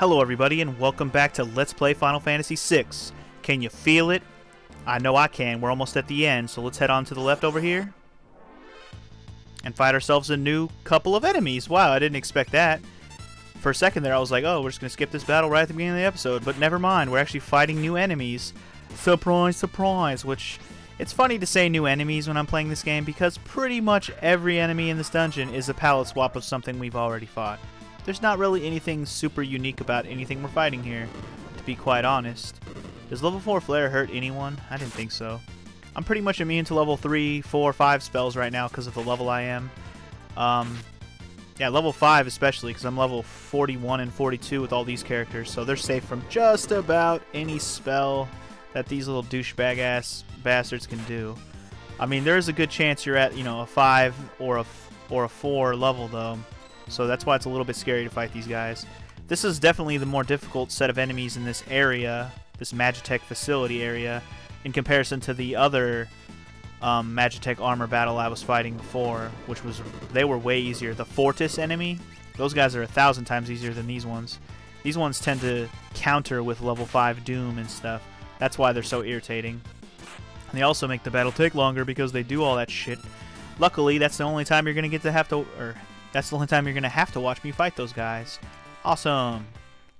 Hello everybody and welcome back to Let's Play Final Fantasy VI. Can you feel it? I know I can. We're almost at the end, so let's head on to the left over here and fight ourselves a new couple of enemies. Wow, I didn't expect that. For a second there I was like, oh, we're just going to skip this battle right at the beginning of the episode, but never mind. We're actually fighting new enemies. Surprise, surprise, which it's funny to say new enemies when I'm playing this game because pretty much every enemy in this dungeon is a palette swap of something we've already fought. There's not really anything super unique about anything we're fighting here, to be quite honest. Does level 4 flare hurt anyone? I didn't think so. I'm pretty much immune to level 3, 4, 5 spells right now because of the level I am. Yeah, level 5 especially because I'm level 41 and 42 with all these characters, so they're safe from just about any spell that these little douchebag ass bastards can do. I mean, there's a good chance you're at, you know, a 5 or a 4 level though. So that's why it's a little bit scary to fight these guys. This is definitely the more difficult set of enemies in this area, this Magitech facility area, in comparison to the other Magitech armor battle I was fighting before, which was, they were way easier. The Fortis enemy, those guys are 1,000 times easier than these ones. These ones tend to counter with level 5 Doom and stuff. That's why they're so irritating. And they also make the battle take longer because they do all that shit. Luckily, that's the only time you're going to get to have to, that's the only time you're going to have to watch me fight those guys. Awesome.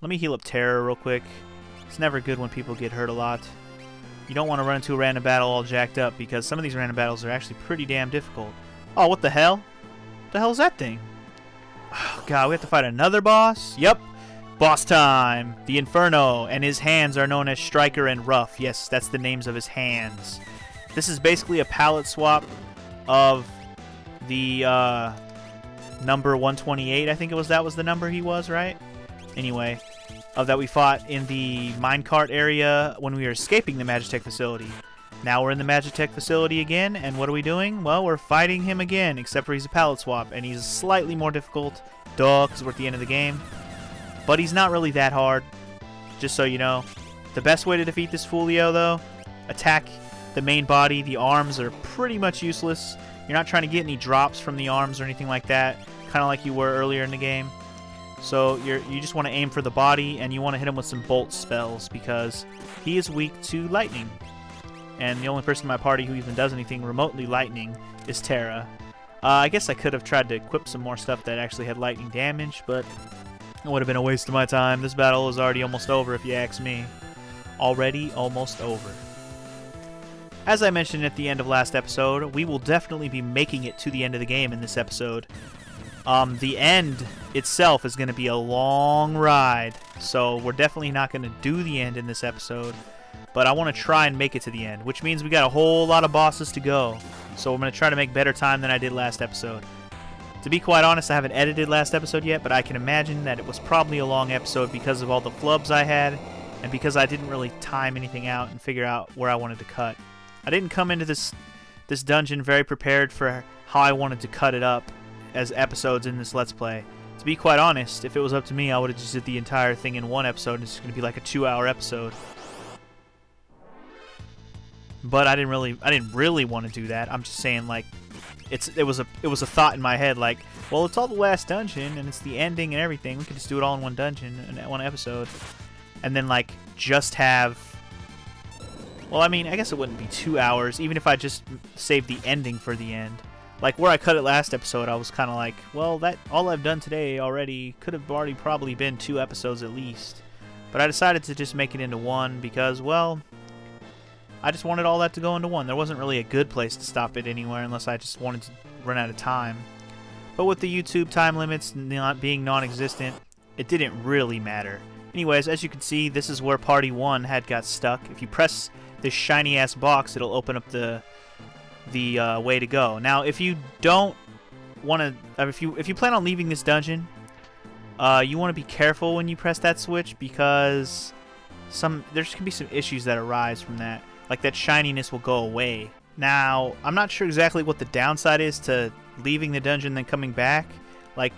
Let me heal up Terror real quick. It's never good when people get hurt a lot. You don't want to run into a random battle all jacked up because some of these random battles are actually pretty damn difficult. Oh, what the hell? What the hell is that thing? Oh, God, we have to fight another boss? Yep. Boss time. The Inferno, and his hands are known as Striker and Rough. Yes, that's the names of his hands. This is basically a palette swap of the, number 128, I think it was, that was the number he was, right? Anyway, that we fought in the minecart area when we were escaping the Magitech facility. Now we're in the Magitech facility again, and what are we doing? Well, we're fighting him again, except for he's a palette swap, and he's slightly more difficult, duh, because we're at the end of the game. But he's not really that hard, just so you know. The best way to defeat this Foolio, though, attack the main body. The arms are pretty much useless. You're not trying to get any drops from the arms or anything like that, kind of like you were earlier in the game. So you just want to aim for the body, and you want to hit him with some bolt spells because he is weak to lightning. And the only person in my party who even does anything remotely lightning is Terra. I guess I could have tried to equip some more stuff that actually had lightning damage, but it would have been a waste of my time. This battle is already almost over if you ask me. Already almost over. As I mentioned at the end of last episode, we will definitely be making it to the end of the game in this episode. The end itself is going to be a long ride, so we're definitely not going to do the end in this episode, but I want to try and make it to the end, which means we got a whole lot of bosses to go, so I'm going to try to make better time than I did last episode. To be quite honest, I haven't edited last episode yet, but I can imagine that it was probably a long episode because of all the flubs I had, and because I didn't really time anything out and figure out where I wanted to cut. I didn't come into this dungeon very prepared for how I wanted to cut it up as episodes in this Let's Play. To be quite honest, if it was up to me, I would have just did the entire thing in one episode, and it's going to be like a 2-hour episode. But I didn't really want to do that. I'm just saying, like, it was a thought in my head, like, well, it's all the last dungeon and it's the ending and everything. We could just do it all in one dungeon in one episode, and then like just have. Well, I mean, I guess it wouldn't be 2 hours, even if I just saved the ending for the end. Like, where I cut it last episode, I was kind of like, well, that all I've done today already could have already probably been 2 episodes at least. But I decided to just make it into one because, well, I just wanted all that to go into one. There wasn't really a good place to stop it anywhere unless I just wanted to run out of time. But with the YouTube time limits not being non-existent, it didn't really matter. Anyways, as you can see, this is where Party 1 had got stuck. If you press this shiny ass box, it'll open up the way to go. Now, if you don't want to, if you plan on leaving this dungeon, you want to be careful when you press that switch because there can be some issues that arise from that. Like that shininess will go away. Now, I'm not sure exactly what the downside is to leaving the dungeon then coming back. Like,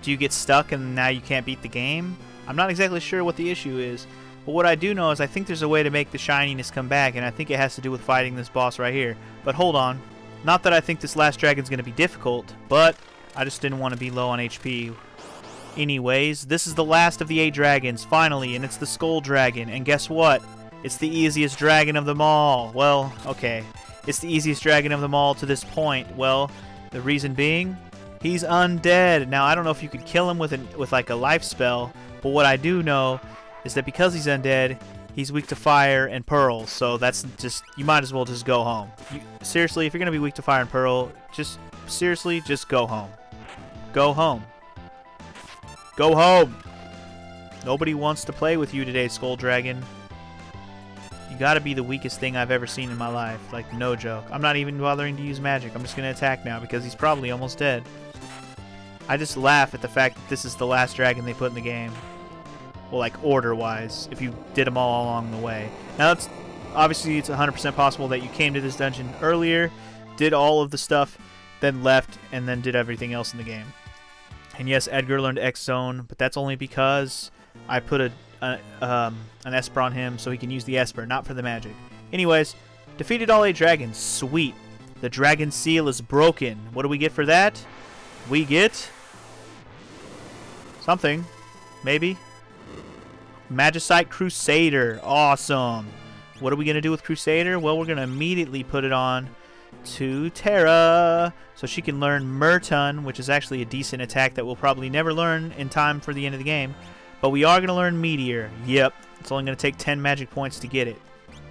do you get stuck and now you can't beat the game? I'm not exactly sure what the issue is. But what I do know is I think there's a way to make the shininess come back, and I think it has to do with fighting this boss right here. But hold on. Not that I think this last dragon's going to be difficult, but I just didn't want to be low on HP. Anyways, this is the last of the 8 dragons, finally, and it's the Skull Dragon. And guess what? It's the easiest dragon of them all. Well, okay. It's the easiest dragon of them all to this point. Well, the reason being, he's undead. Now, I don't know if you could kill him with like a life spell, but what I do know is that because he's undead, he's weak to fire and pearls. So that's just, you might as well just go home. Seriously, if you're going to be weak to fire and pearl, seriously, just go home. Go home. Go home! Nobody wants to play with you today, Skull Dragon. You gotta be the weakest thing I've ever seen in my life. Like, no joke. I'm not even bothering to use magic. I'm just gonna attack now because he's probably almost dead. I just laugh at the fact that this is the last dragon they put in the game. Well, like, order-wise, if you did them all along the way. Now, obviously, it's 100% possible that you came to this dungeon earlier, did all of the stuff, then left, and then did everything else in the game. And yes, Edgar learned X-Zone, but that's only because I put an Esper on him so he can use the Esper, not for the magic. Anyways, defeated all 8 dragons. Sweet. The dragon seal is broken. What do we get for that? We get something. Maybe. Magicite Crusader. Awesome. What are we going to do with Crusader? Well, we're going to immediately put it on to Terra, so she can learn Merton, which is actually a decent attack that we'll probably never learn in time for the end of the game. But we are going to learn Meteor. Yep, it's only going to take 10 magic points to get it.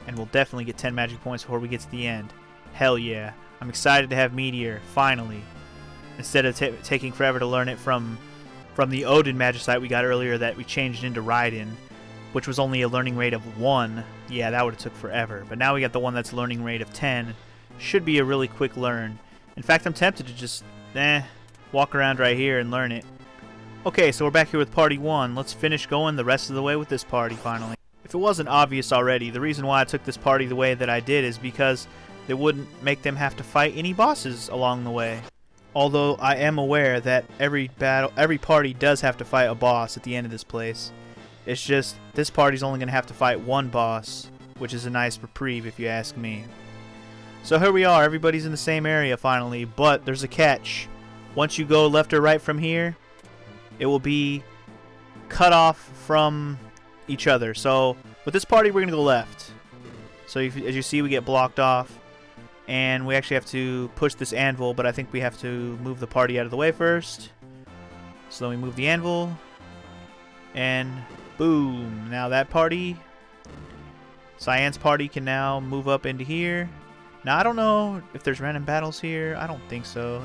And we'll definitely get 10 magic points before we get to the end. Hell yeah. I'm excited to have Meteor, finally. Instead of taking forever to learn it from the Odin Magicite we got earlier that we changed into Raiden, which was only a learning rate of 1. Yeah, that would have took forever. But now we got the one that's learning rate of 10. Should be a really quick learn. In fact, I'm tempted to just walk around right here and learn it. Okay, so we're back here with Party 1. Let's finish going the rest of the way with this party, finally. If it wasn't obvious already, the reason why I took this party the way that I did is because it wouldn't make them have to fight any bosses along the way. Although I am aware that every party does have to fight a boss at the end of this place. It's just, this party's only going to have to fight one boss, which is a nice reprieve if you ask me. So here we are, everybody's in the same area finally, but there's a catch. Once you go left or right from here, it will be cut off from each other. So with this party, we're going to go left. So as you see, we get blocked off, and we actually have to push this anvil, but I think we have to move the party out of the way first. So then we move the anvil, and boom. Now that party, Cyan's party, can now move up into here. Now, I don't know if there's random battles here. I don't think so.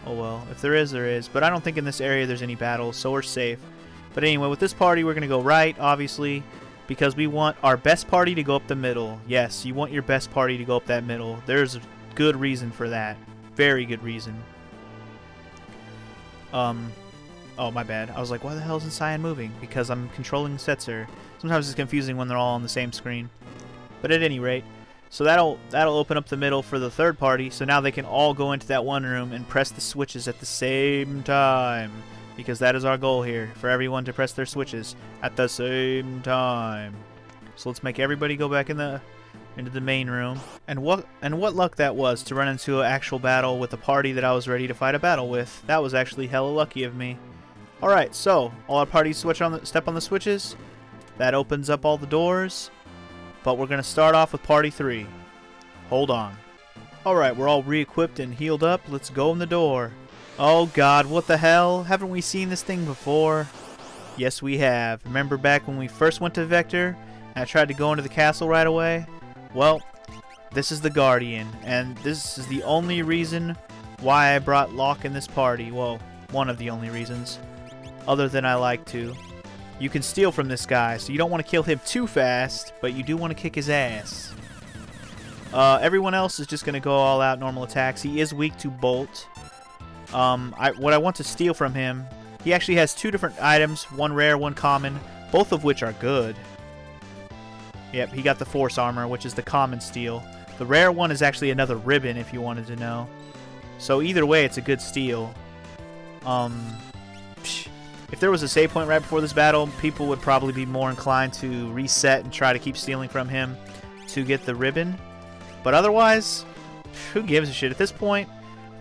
Oh well, if there is, there is. But I don't think in this area there's any battles, so we're safe. But anyway, with this party, we're going to go right, obviously, because we want our best party to go up the middle. Yes, you want your best party to go up that middle. There's a good reason for that. Very good reason. Oh, my bad. I was like, why the hell isn't Cyan moving? Because I'm controlling Setzer. Sometimes it's confusing when they're all on the same screen. But at any rate, so that'll open up the middle for the third party, so now they can all go into that one room and press the switches at the same time. Because that is our goal here, for everyone to press their switches at the same time. So let's make everybody go back into the main room. And what luck that was to run into an actual battle with a party that I was ready to fight a battle with. That was actually hella lucky of me. Alright, so all our parties step on the switches. That opens up all the doors. But we're going to start off with Party 3. Hold on. Alright, we're all re-equipped and healed up. Let's go in the door. Oh god, what the hell? Haven't we seen this thing before? Yes, we have. Remember back when we first went to Vector and I tried to go into the castle right away? Well, this is the Guardian, and this is the only reason why I brought Locke in this party. Well, one of the only reasons, other than I like to. You can steal from this guy, so you don't want to kill him too fast, but you do want to kick his ass. Everyone else is just going to go all out normal attacks. He is weak to Bolt. What I want to steal from him, he actually has two different items, one rare, one common, both of which are good. Yep, he got the Force Armor, which is the common steal. The rare one is actually another ribbon, if you wanted to know. So either way, it's a good steal. If there was a save point right before this battle, people would probably be more inclined to reset and try to keep stealing from him to get the ribbon. But otherwise, who gives a shit? At this point,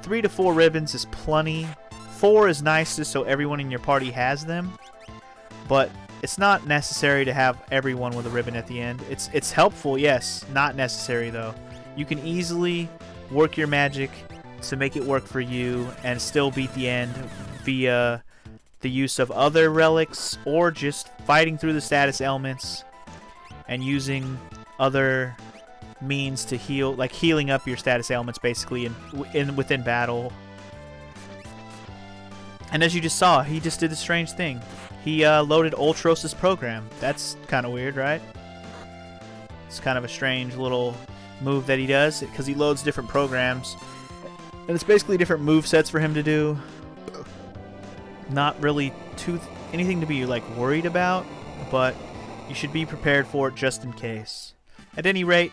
3 to 4 ribbons is plenty 4 is nice just so everyone in your party has them, but it's not necessary to have everyone with a ribbon at the end. It's helpful, yes, not necessary though. You can easily work your magic to make it work for you and still beat the end via the use of other relics or just fighting through the status elements and using other means to heal, like healing up your status ailments basically within battle. And as you just saw, he just did a strange thing. He loaded Ultros's program. That's kind of weird, right? It's kind of a strange little move that he does because he loads different programs. And it's basically different move sets for him to do. Not really anything to be like worried about, but you should be prepared for it just in case. At any rate,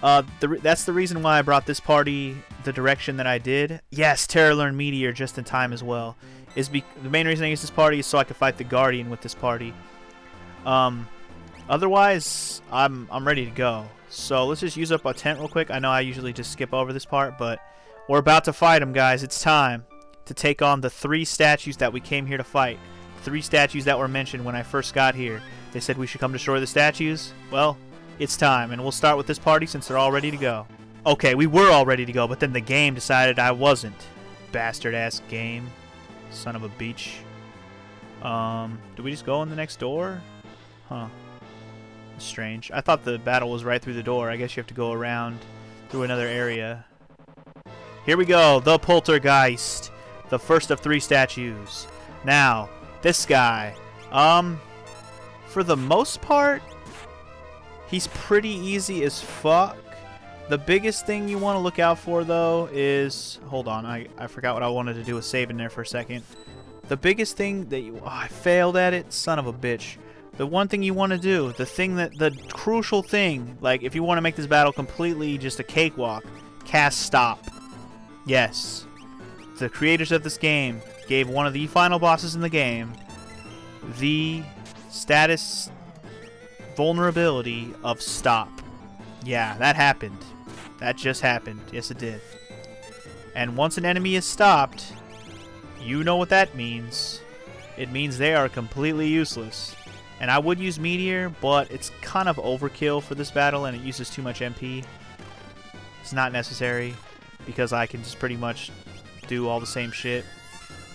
that's the reason why I brought this party the direction that I did. Yes, Terra Learn Meteor just in time as well. The main reason I use this party is so I could fight the Guardian with this party. Otherwise, I'm ready to go. So let's just use up a tent real quick. I know I usually just skip over this part, but we're about to fight them, guys. It's time to take on the 3 statues that we came here to fight. 3 statues that were mentioned when I first got here. They said we should come destroy the statues. Well, it's time, and we'll start with this party since they're all ready to go. Okay, we were all ready to go, but then the game decided I wasn't. Bastard-ass game. Son of a beach. Do we just go in the next door? Huh. That's strange. I thought the battle was right through the door. I guess you have to go around through another area. Here we go, the Poltergeist. The first of 3 statues. Now, this guy. For the most part, he's pretty easy as fuck. The biggest thing you want to look out for, though, is... Hold on, I forgot what I wanted to do with saving there for a second. The biggest thing that you... Oh, I failed at it? Son of a bitch. The one thing you want to do, the crucial thing, like, if you want to make this battle completely just a cakewalk, cast Stop. Yes. The creators of this game gave one of the final bosses in the game the status vulnerability of Stop. Yeah, that happened. That just happened. Yes, it did. And once an enemy is stopped, you know what that means. It means they are completely useless. And I would use Meteor, but it's kind of overkill for this battle and it uses too much MP. It's not necessary because I can just pretty much do all the same shit.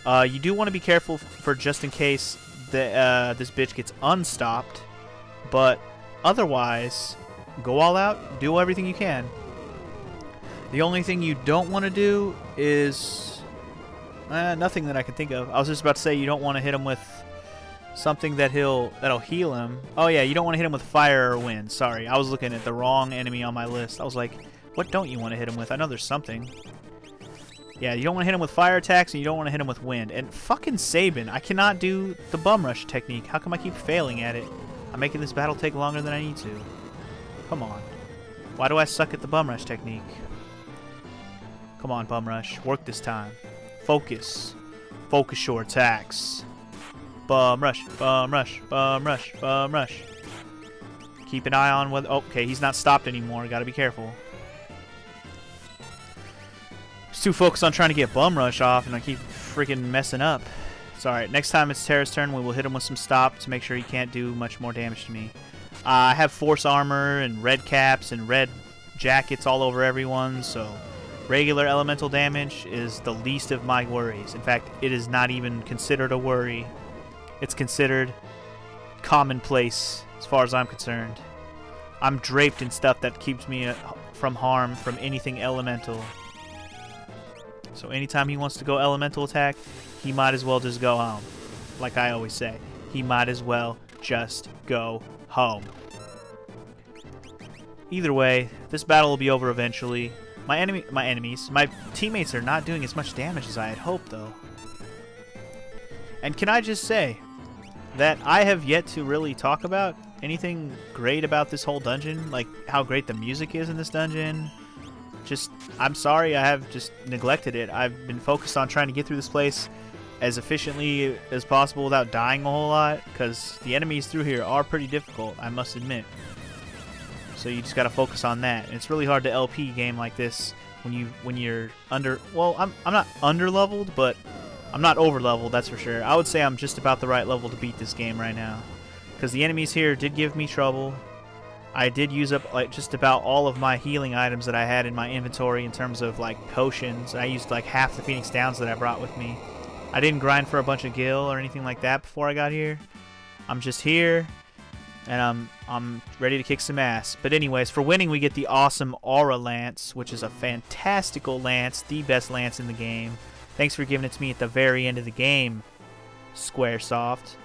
You do want to be careful for just in case this bitch gets unstopped, but otherwise, go all out, do everything you can. The only thing you don't want to do is nothing that I can think of. I was just about to say you don't want to hit him with something that'll heal him. Oh yeah, you don't want to hit him with fire or wind. Sorry, I was looking at the wrong enemy on my list. I was like, what don't you want to hit him with? I know there's something. Yeah, you don't want to hit him with fire attacks, and you don't want to hit him with wind. And fucking Sabin, I cannot do the bum rush technique. How come I keep failing at it? I'm making this battle take longer than I need to. Come on. Why do I suck at the bum rush technique? Come on, bum rush. Work this time. Focus. Focus your attacks. Bum rush, bum rush, bum rush, bum rush. Keep an eye on whether... Oh, okay, he's not stopped anymore. Gotta be careful. Too focused on trying to get bum rush off, and I keep freaking messing up. It's alright. Next time it's Terra's turn, we will hit him with some Stop to make sure he can't do much more damage to me. I have force armor and red caps and red jackets all over everyone, so regular elemental damage is the least of my worries. In fact, it is not even considered a worry. It's considered commonplace as far as I'm concerned. I'm draped in stuff that keeps me from harm from anything elemental. So anytime he wants to go elemental attack, he might as well just go home. Like I always say, he might as well just go home. Either way, this battle will be over eventually. My teammates are not doing as much damage as I had hoped, though. And can I just say that I have yet to really talk about anything great about this whole dungeon, like how great the music is in this dungeon. I'm sorry, I have just neglected it. I've been focused on trying to get through this place as efficiently as possible without dying a whole lot, because the enemies through here are pretty difficult, I must admit. So you just gotta focus on that. And it's really hard to LP a game like this when you're under... Well, I'm not under leveled, but I'm not over leveled, that's for sure. I would say I'm just about the right level to beat this game right now. Because the enemies here did give me trouble. I did use up like just about all of my healing items that I had in my inventory in terms of like potions. I used like half the Phoenix Downs that I brought with me. I didn't grind for a bunch of gil or anything like that before I got here. I'm just here, and I'm ready to kick some ass. But anyways, for winning we get the awesome Aura Lance, which is a fantastical lance, the best lance in the game. Thanks for giving it to me at the very end of the game, Squaresoft.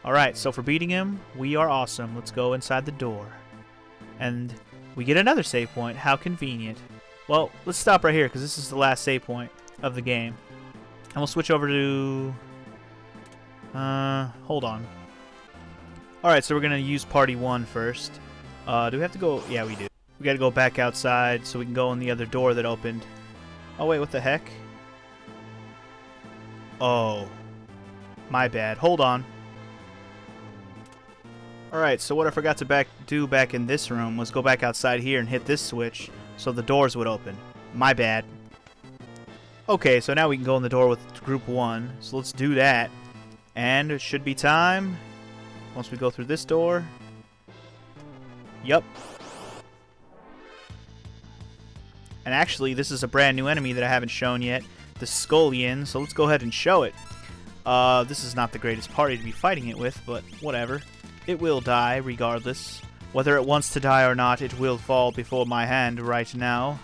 Alright, so for beating him, we are awesome. Let's go inside the door. And we get another save point. How convenient. Well, let's stop right here because this is the last save point of the game. And we'll switch over to... hold on. Alright, so we're going to use Party 1 first. Do we have to go... Yeah, we do. We got to go back outside so we can go in the other door that opened. Oh, wait, what the heck? Oh. My bad. Hold on. Alright, so what I forgot to do back in this room was go back outside here and hit this switch so the doors would open. My bad. Okay, so now we can go in the door with Group 1. So let's do that. And it should be time. Once we go through this door. Yup. And actually, this is a brand new enemy that I haven't shown yet. The Scullion. So let's go ahead and show it. This is not the greatest party to be fighting it with, but whatever. It will die, regardless. Whether it wants to die or not, it will fall before my hand right now.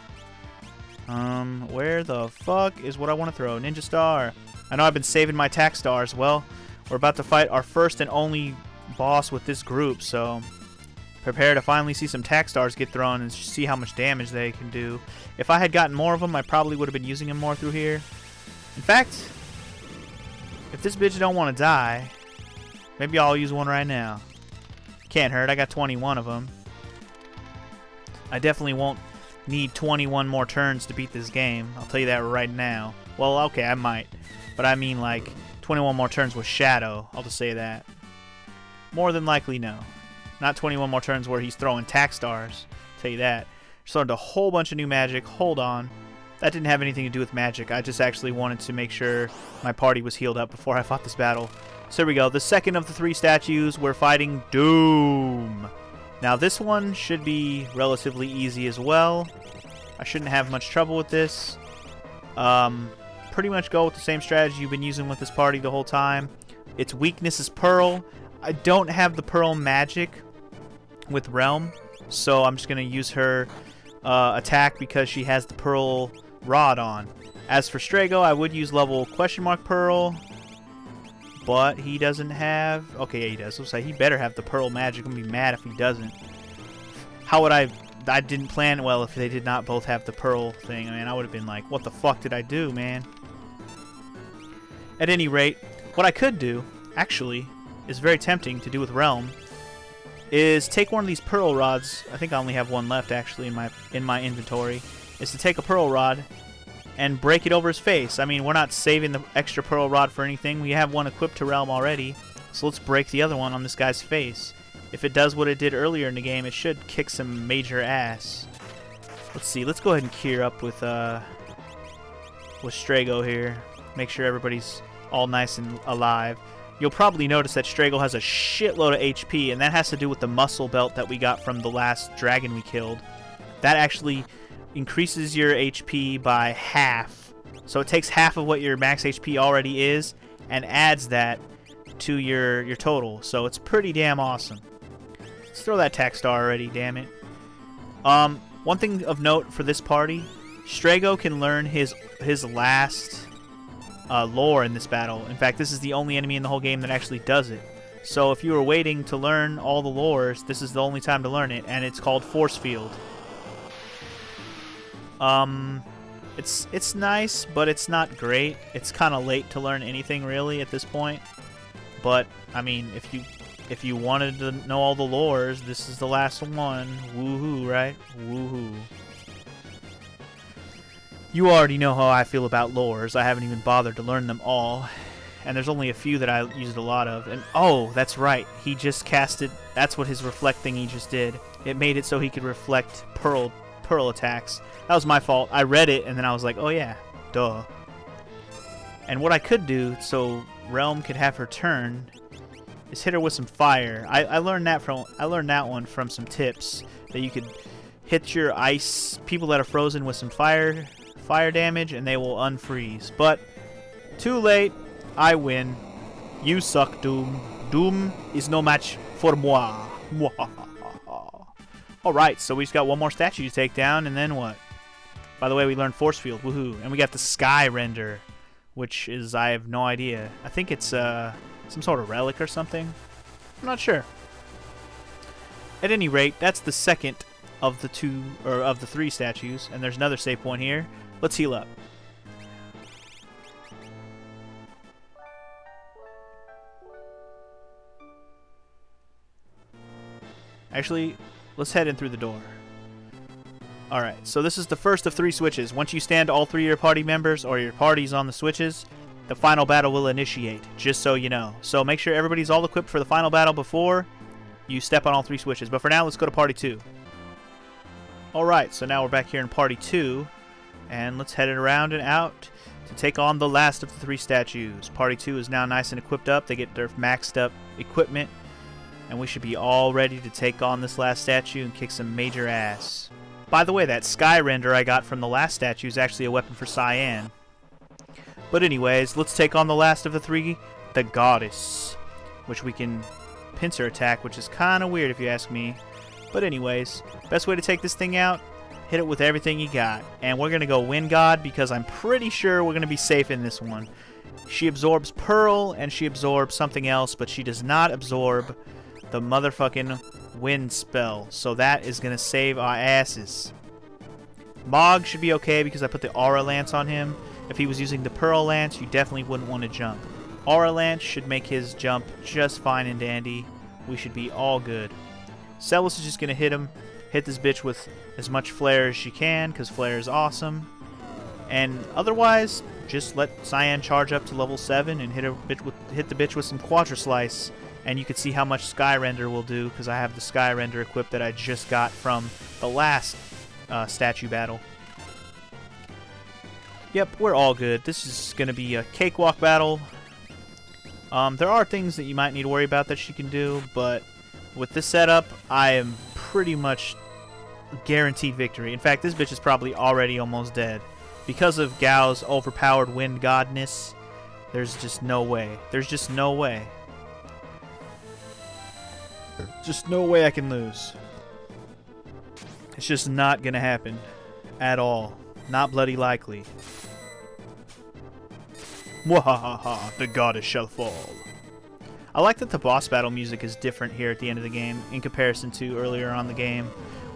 Where the fuck is what I want to throw? Ninja Star. I know I've been saving my tack stars. Well, we're about to fight our first and only boss with this group, so prepare to finally see some tack stars get thrown and see how much damage they can do. If I had gotten more of them, I probably would have been using them more through here. In fact, if this bitch don't want to die, maybe I'll use one right now. Can't hurt. I got 21 of them. I definitely won't need 21 more turns to beat this game. I'll tell you that right now. Well, okay, I might. But I mean, like, 21 more turns with Shadow. I'll just say that. More than likely, no. Not 21 more turns where he's throwing tack stars. I'll tell you that. Just learned a whole bunch of new magic. Hold on. That didn't have anything to do with magic. I just actually wanted to make sure my party was healed up before I fought this battle. So here we go. The second of the 3 statues, we're fighting Doom. Now this one should be relatively easy as well. I shouldn't have much trouble with this. Pretty much go with the same strategy you've been using with this party the whole time. Its weakness is Pearl. I don't have the Pearl magic with Realm, so I'm just going to use her attack because she has the Pearl Rod on. As for Strago, I would use level Pearl. But he doesn't have... Okay, yeah, he does. Looks like he better have the Pearl Magic. I'm going to be mad if he doesn't. How would I didn't plan well if they did not both have the Pearl thing. I mean, I would have been like, what the fuck did I do, man? At any rate, what I could do, actually, is very tempting to do with Realm, is take one of these Pearl Rods. I think I only have one left, actually, in my inventory. Is to take a Pearl Rod and break it over his face. I mean, we're not saving the extra Pearl Rod for anything. We have one equipped to Realm already. So let's break the other one on this guy's face. If it does what it did earlier in the game, it should kick some major ass. Let's see. Let's go ahead and gear up with Strago here. Make sure everybody's all nice and alive. You'll probably notice that Strago has a shitload of HP, and that has to do with the muscle belt that we got from the last dragon we killed. That actually increases your HP by half. So it takes half of what your max HP already is and adds that to your total. So it's pretty damn awesome. Let's throw that tack star already, damn it. One thing of note for this party, Strago can learn his last lore in this battle. In fact, this is the only enemy in the whole game that actually does it. So if you were waiting to learn all the lores, this is the only time to learn it, and it's called Force Field. It's nice, but it's not great. It's kind of late to learn anything really at this point. But I mean, if you wanted to know all the lores, this is the last one. Woohoo, right? Woohoo. You already know how I feel about lores. I haven't even bothered to learn them all. And there's only a few that I used a lot of. And oh, that's right. He just casted. That's what his reflect thing he just did. It made it so he could reflect pearl attacks. That was my fault. I read it and then I was like, oh yeah, duh. And what I could do, so Realm could have her turn, is hit her with some fire. I learned that one from some tips, that you could hit your ice people that are frozen with some fire damage, and they will unfreeze. But too late. I win. You suck, Doom. Doom is no match for moi. Alright, so we just got one more statue to take down, and then what? By the way, we learned Force Field. Woohoo. And we got the Sky Render, which is, I have no idea. I think it's some sort of relic or something. I'm not sure. At any rate, that's the second of the three statues, and there's another save point here. Let's heal up. Actually, let's head in through the door. Alright, so this is the first of 3 switches. Once you stand all 3 of your party members, or your parties on the switches, the final battle will initiate, just so you know. So make sure everybody's all equipped for the final battle before you step on all 3 switches. But for now, let's go to Party 2. Alright, so now we're back here in Party 2, and let's head it around and out to take on the last of the 3 statues. Party 2 is now nice and equipped up. They get their maxed up equipment, and we should be all ready to take on this last statue and kick some major ass. By the way, that Sky Render I got from the last statue is actually a weapon for Cyan. But anyways, let's take on the last of the 3, the Goddess, which we can pincer attack, which is kind of weird if you ask me. But anyways, best way to take this thing out, hit it with everything you got. And we're going to go Wind God, because I'm pretty sure we're going to be safe in this one. She absorbs Pearl, and she absorbs something else, but she does not absorb the motherfucking wind spell, so that is gonna save our asses. Mog should be okay because I put the Aura Lance on him. If he was using the Pearl Lance, you definitely wouldn't want to jump. Aura Lance should make his jump just fine and dandy. We should be all good. Celis is just gonna hit this bitch with as much flare as she can, because flare is awesome. And otherwise, just let Cyan charge up to level 7 and hit the bitch with some Quadra Slice. And you can see how much Sky Render will do, because I have the Sky Render equipped that I just got from the last statue battle. Yep, we're all good. This is going to be a cakewalk battle. There are things that you might need to worry about that she can do, but with this setup, I am pretty much guaranteed victory. In fact, this bitch is probably already almost dead. Because of Gao's overpowered wind godness, there's just no way. There's just no way. Just no way I can lose. It's just not gonna happen at all. Not bloody likely. Mwahaha, the goddess shall fall. I like that the boss battle music is different here at the end of the game in comparison to earlier on the game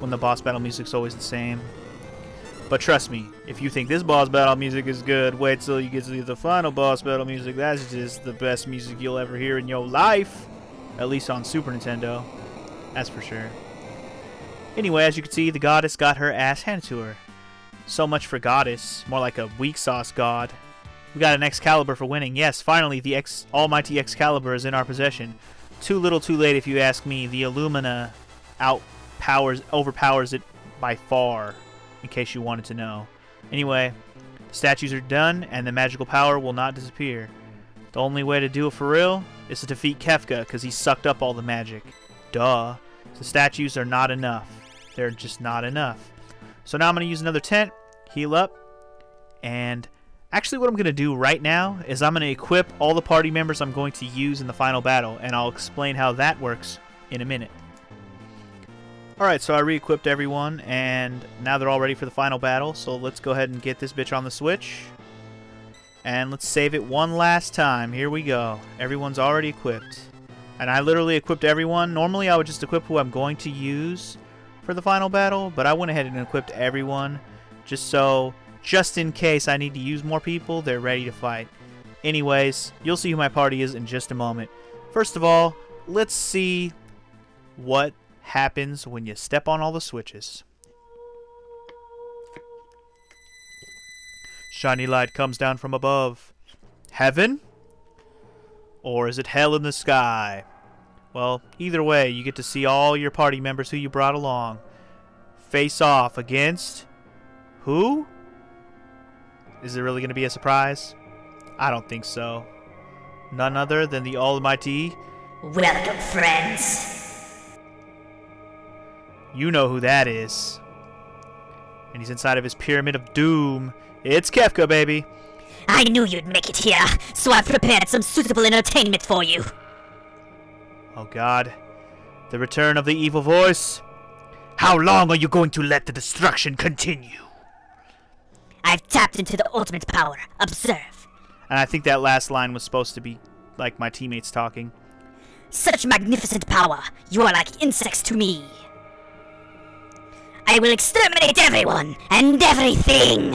when the boss battle music's always the same. But trust me, if you think this boss battle music is good, wait till you get to the final boss battle music. That's just the best music you'll ever hear in your life. At least on Super Nintendo. That's for sure. Anyway, as you can see, the goddess got her ass handed to her. So much for goddess. More like a weak sauce god. We got an Excalibur for winning. Yes, finally, the almighty Excalibur is in our possession. Too little, too late, if you ask me. The Illumina overpowers it by far, in case you wanted to know. Anyway, the statues are done, and the magical power will not disappear. The only way to do it for real is to defeat Kefka, because he sucked up all the magic. Duh. The statues are not enough. They're just not enough. So now I'm going to use another tent, heal up, and actually what I'm going to do right now is I'm going to equip all the party members I'm going to use in the final battle, and I'll explain how that works in a minute. Alright, so I re-equipped everyone, and now they're all ready for the final battle, so let's go ahead and get this bitch on the Switch. And let's save it one last time. Here we go. Everyone's already equipped. And I literally equipped everyone. Normally I would just equip who I'm going to use for the final battle, but I went ahead and equipped everyone just in case I need to use more people, they're ready to fight. Anyways, you'll see who my party is in just a moment. First of all, let's see what happens when you step on all the switches. Shiny light comes down from above. Heaven? Or is it hell in the sky? Well, either way, you get to see all your party members who you brought along face off against... who? Is it really going to be a surprise? I don't think so. None other than the almighty... Welcome, friends. You know who that is. And he's inside of his pyramid of doom. It's Kefka, baby. I knew you'd make it here, so I've prepared some suitable entertainment for you. Oh god. The return of the evil voice. How long are you going to let the destruction continue? I've tapped into the ultimate power. Observe. And I think that last line was supposed to be like my teammates talking. Such magnificent power. You are like insects to me. I will exterminate everyone and everything.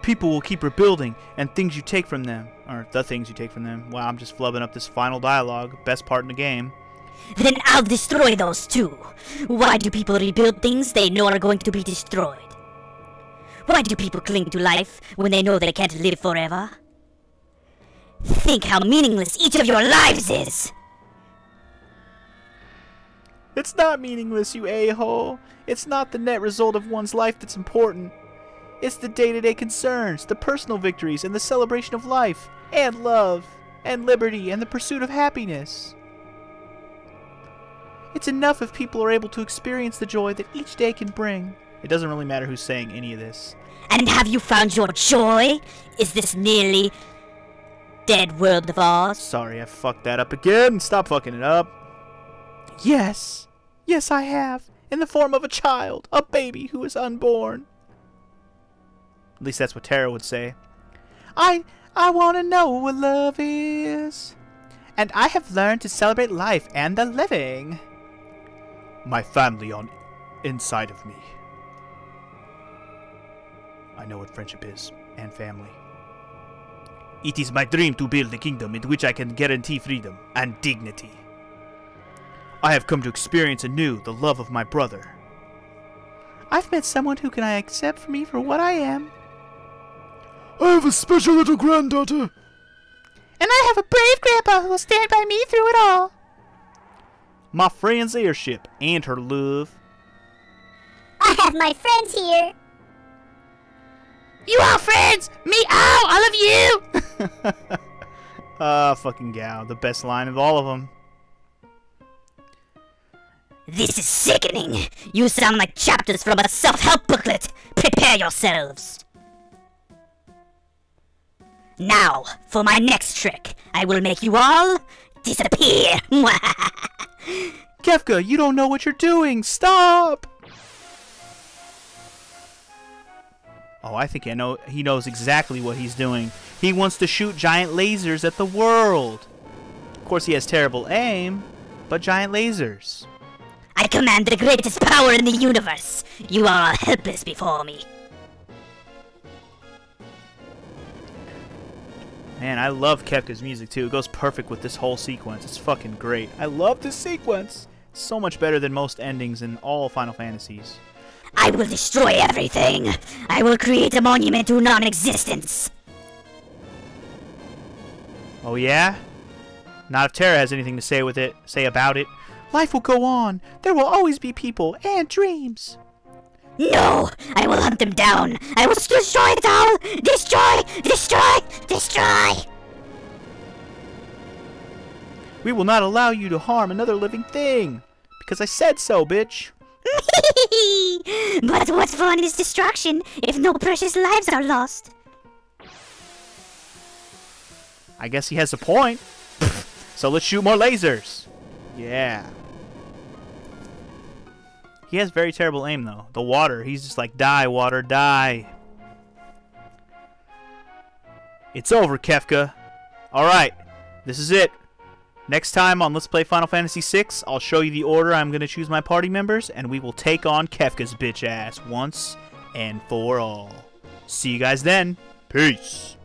People will keep rebuilding, and things you take from them, or the things you take from them. Wow, I'm just flubbing up this final dialogue. Best part in the game. Then I'll destroy those too. Why do people rebuild things they know are going to be destroyed? Why do people cling to life when they know they can't live forever? Think how meaningless each of your lives is. It's not meaningless, you a-hole. It's not the net result of one's life that's important. It's the day-to-day concerns, the personal victories, and the celebration of life, and love, and liberty, and the pursuit of happiness. It's enough if people are able to experience the joy that each day can bring. It doesn't really matter who's saying any of this. And have you found your joy? Is this nearly dead world of ours? Sorry, I fucked that up again. Stop fucking it up. Yes. Yes, I have. In the form of a child. A baby who is unborn. At least that's what Tara would say. I want to know what love is. And I have learned to celebrate life and the living. My family on inside of me. I know what friendship is, and family. It is my dream to build a kingdom in which I can guarantee freedom and dignity. I have come to experience anew the love of my brother. I've met someone who can accept me for what I am. I have a special little granddaughter. And I have a brave grandpa who will stand by me through it all. My friend's airship and her love. I have my friends here. You all friends! Me all! I love you! Fucking Gao. The best line of all of them. This is sickening. You sound like chapters from a self-help booklet. Prepare yourselves. Now, for my next trick, I will make you all disappear. Kefka, you don't know what you're doing. Stop! Oh, I think I know. He knows exactly what he's doing. He wants to shoot giant lasers at the world. Of course, he has terrible aim, but giant lasers. I command the greatest power in the universe. You are all helpless before me. Man, I love Kefka's music too. It goes perfect with this whole sequence. It's fucking great. I love this sequence. It's so much better than most endings in all Final Fantasies. I will destroy everything. I will create a monument to non-existence. Oh yeah? Not if Tara has anything to say about it. Life will go on. There will always be people and dreams. No! I will hunt them down! I will destroy it all! Destroy! Destroy! Destroy! We will not allow you to harm another living thing. Because I said so, bitch. But what fun is destruction if no precious lives are lost? I guess he has a point. So let's shoot more lasers. Yeah. He has very terrible aim, though. The water, he's just like, die, water, die. It's over, Kefka. Alright, this is it. Next time on Let's Play Final Fantasy VI, I'll show you the order I'm going to choose my party members, and we will take on Kefka's bitch ass once and for all. See you guys then. Peace.